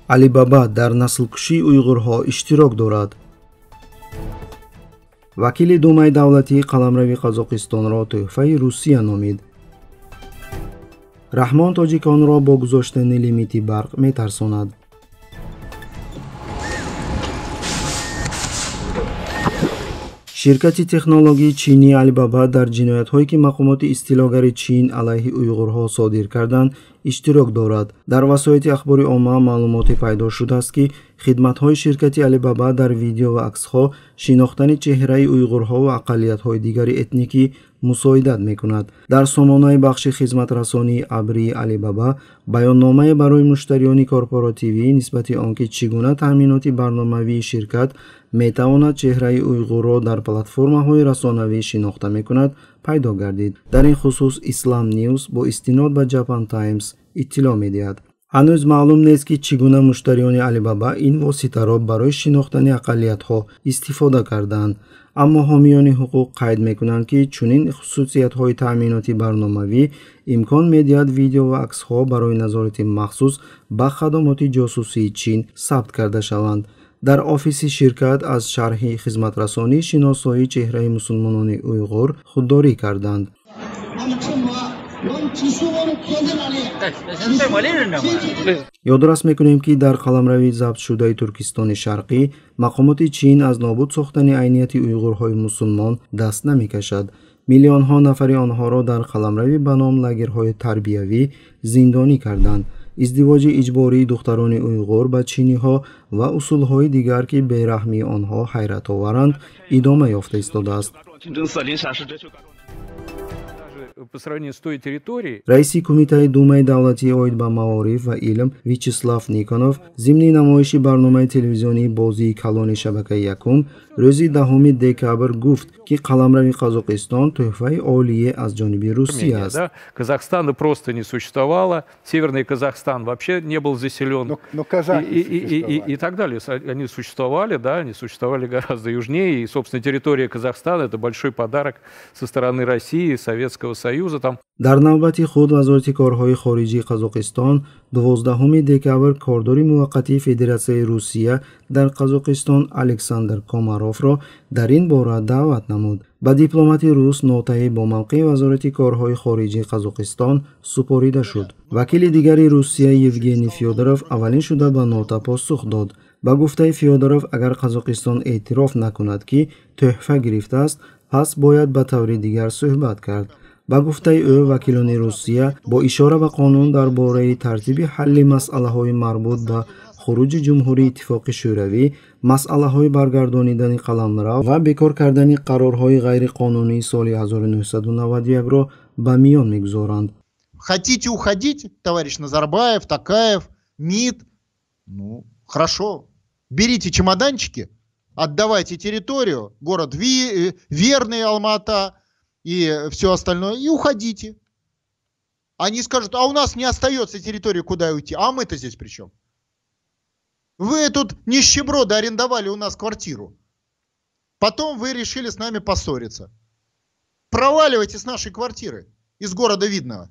Алибаба дар наслкушии уйғурҳо иштирок дорад. вакили думаи давлатӣ қаламрави Қазоқистонро тӯҳфаи Русия номид. раҳмон тоҷиконро бо гузоштани лимити барқ метарсонад. ширкати технологии чини Алибаба дар ҷиноятҳое ки мақомоти истилогари чин алайҳи уйғурҳо содир карданд иштирок дорад. дар васоити ахбори омма маълумоте пайдо шудааст ки хидматҳои ширкати Алибаба дар видео ва аксҳо шинохтани чеҳраи уйғурҳо ва ақалиятҳои дигари этникӣ мусоидат мекунад. дар сомонаи бахши хизматрасонии абрии Алибаба баённомае барои муштариёни корпоративӣ нисбати он ки чӣ гуна таъминоти барномавии ширкат метавонад чеҳраи уйғурро дар платформаҳои расонавӣ шинохта мекунад пайдо гардид. дар ин хусус Ислам Ньюс бо истинод ба Japan Times иттилоъ медиҳад. ҳанӯз маълум нест ки чӣ гуна муштариёни Алибаба ин воситаро барои шинохтани ақалиятҳо истифода карданд. аммо ҳомиёни ҳуқуқ қайд мекунанд ки чунин хусусиятҳои таъминоти барномавӣ имкон медиҳад видео ва аксҳо барои назорати махсус ба хадамоти ҷосусии чин сабт карда шаванд. дар офиси ширкат аз шарҳи хизматрасонӣ шиносоии чеҳраи мусулмонони уйғур худдорӣ карданд. ёдрас мекунем ки дар қаламрави забтшудаи Туркистони Шарқӣ мақомоти чин аз нобуд сохтани айнияти уйғурҳои мусулмон даст намекашад. миллионҳо нафари онҳоро дар қаламрави ба ном лагерҳои тарбиявӣ зиндонӣ карданд. издивоҷи иҷбории духтарони уйғур ба чиниҳо ва усулҳои дигар ки бераҳмии онҳо ҳайратоваранд идома ёфта истодааст. раиси кумитаи думаи давлатӣ оид ба маориф ва илм Вячеслав Никонов зимни намоиши барномаи телевизионии бозии калони шабакаи якум рӯзи 10 декабр гуфт ки қаламрави Қазоқистон тӯҳфаи олие аз ҷониби Русия аст. Казахстана просто не существовало, Северный Казахстан вообще не был заселен, и так далее. Они существовали, да, они существовали гораздо южнее, и, собственно, территория Казахстана – это большой подарок со стороны России, Советского Союза. Там. дар навбати худ вазорати корҳои хориҷии Қазоқистон 12 декабр кордори муваққатии Федератсияи Русия дар Қазоқистон Александр Комаровро дар ин бора даъват намуд. ба дипломати рус нотаи бо мавқеи вазорати корҳои хориҷии Қазоқистон супорида шуд. вакили дигари Русия Евгений Фёдоров аввалин шуда ба нота посух дод. ба гуфтаи Фёдоров агар Қазоқистон эътироф накунад ки тӯҳфа гирифтааст, пас бояд ба таври дигар суҳбат кард. ба гуфтаи ӯ вакилони Русия бо ишора ба қонун дар бораи тартиби ҳалли масъалаҳои марбут ба хуруҷи ҷумҳурии Иттифоқи Шӯравӣ, масъалаҳои баргардонидани қаламрав ва бекор кардани қарорҳои ғайриқонунии соли 1991-ро ба миён мегузоранд. Хотите уходить, товарищ Назарбаев, Такаев, МИД? Ну, хорошо. Берите чемоданчики, отдавайте территорию, город Верный, Алма-Ата и все остальное, и уходите. Они скажут, а у нас не остается территории, куда уйти. А мы-то здесь при чем? Вы тут нищеброды арендовали у нас квартиру. Потом вы решили с нами поссориться. Проваливайте с нашей квартиры, из города Видного.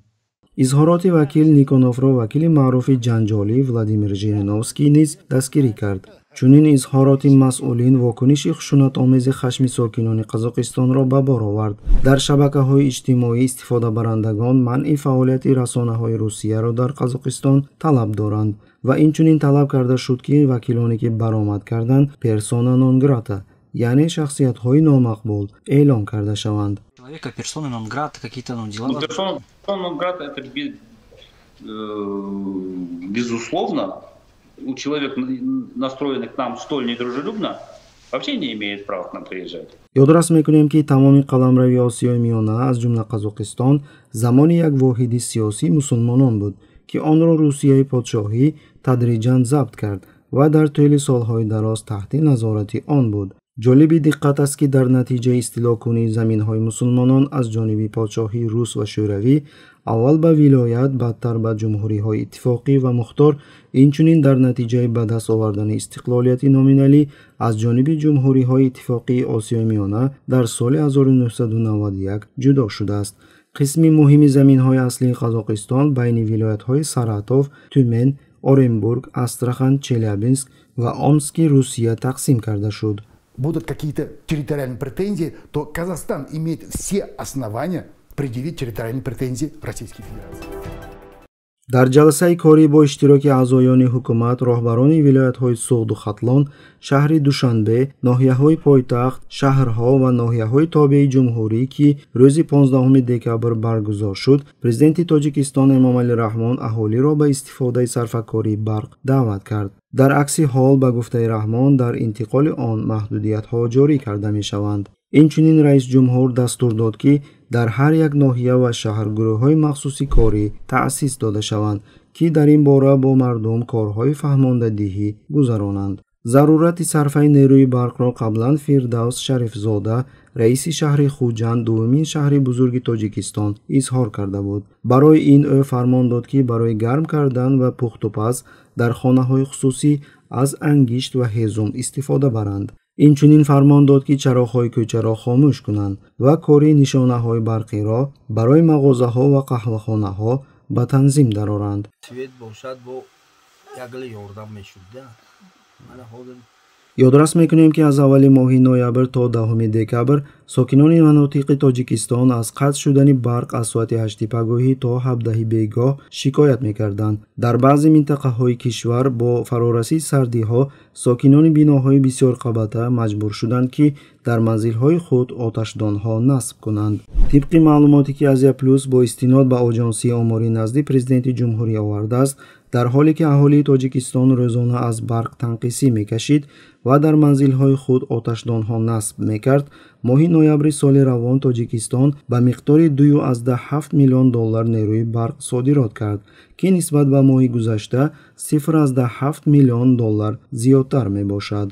изҳороти вакил Никоновро вакили маъруфи ҷанҷолӣ Владимир Жириновский низ дастгирӣ кард. чунин изҳороти масъулин вокуниши хушунатомези хашми сокинони Қазоқистонро ба бор овард. дар шабакаҳои иҷтимоӣ истифодабарандагон манъи фаъолияти расонаҳои Русияро дар Қазоқистон талаб доранд ва инчунин талаб карда шуд ки вакилоне ки баромад карданд персона нон грата, яъне шахсиятҳои номақбул эълон карда шаванд. Персона нон грата, какие-то дела. Персона нон грата это безусловно. Человек, настроенный к нам столь недружелюбно, вообще не имеет права к нам приезжать. ёдрас мекунем ки тамоми қаламрави Осиёи Миёна аз ҷумла Қазоқистон замони як воҳиди сиёсии мусулмонон буд ки онро Русияи подшоҳӣ тадриҷан забт кард ва дар тӯли солҳои дароз таҳти назорати он буд. ҷолиби диққат аст ки дар натиҷаи истилоъкунии заминҳои мусулмонон аз ҷониби подшоҳии рус ва шӯравӣ аввал ба вилоят, баъдтар ба ҷумҳуриҳои иттифоқӣ ва мухтор, инчунин дар натиҷаи ба даст овардани истиқлолияти номиналӣ аз ҷониби ҷумҳуриҳои иттифоқии Осиёи Миёна дар соли 1991 ҷудо шудааст. қисми муҳими заминҳои аслии Қазоқистон байни вилоятҳои Саратов, Тюмен, Оренбург, Астрахан, Челябинск ва Омски Русия тақсим карда шуд. Будут какие-то территориальные претензии, то Казахстан имеет все основания предъявить территориальные претензии Российской Федерации. дар ҷаласаи корӣ бо иштироки аъзоёни ҳукумат, роҳбарони вилоятҳои Суғду Хатлон, шаҳри Душанбе, ноҳияҳои пойтахт, шаҳрҳо ва ноҳияҳои тобеи ҷумҳурӣ ки рӯзи 15 декабр баргузор шуд, президенти Тоҷикистон Эмомалӣ Раҳмон аҳолиро ба истифодаи сарфакории барқ даъват кард. дар акси ҳол ба гуфтаи Раҳмон дар интиқоли он маҳдудиятҳо ҷорӣ карда мешаванд. инчунин раис ҷумҳур дастур дод ки дар ҳар як ноҳия ва шаҳр гурӯҳҳои махсуси корӣ таъсис дода шаванд ки дар ин бора бо мардум корҳои фаҳмондадиҳӣ гузаронанд. зарурати сарфаи нерӯи барқро қаблан Фирдавс Шарифзода, раиси шаҳри Хуҷанд, дуввумин шаҳри бузурги Тоҷикистон, изҳор карда буд. барои ин ӯ фармон дод ки барои гарм кардан ва пухтупаз дар хонаҳои хусусӣ аз ангишт ва ҳезум истифода баранд. инчунин фармон дод ки чароғҳои кӯчаро хомӯш кунанд ва кори нишонаҳои барқиро барои мағозаҳо ва қаҳвахонаҳо ба танзим дароранд. ёдрас мекунем ки аз аввали моҳи ноябр то 10 декабр сокинони манотиқи Тоҷикистон аз қатъ шудани барқ аз соати 8 пагоҳӣ то 17 бегоҳ шикоят мекарданд. дар баъзе минтақаҳои кишвар бо фарорасии сардиҳо сокинони биноҳои бисёр қабата маҷбур шуданд ки дар манзилҳои худ оташдонҳо насб кунанд. тибқи маълумоте ки Азия Плюс бо истинод ба оҷонсии оморӣ назди президенти ҷумҳурӣ овардааст, дар ҳоле ки аҳолии Тоҷикистон рӯзона аз барқ танқисӣ мекашид ва дар манзилҳои худ оташдонҳо насб мекард, моҳи ноябри соли равон Тоҷикистон ба миқдори $2.7 миллион нерӯи барқ содирот кард, ки нисбат ба моҳи гузашта $0.7 миллион зиёдтар мебошад.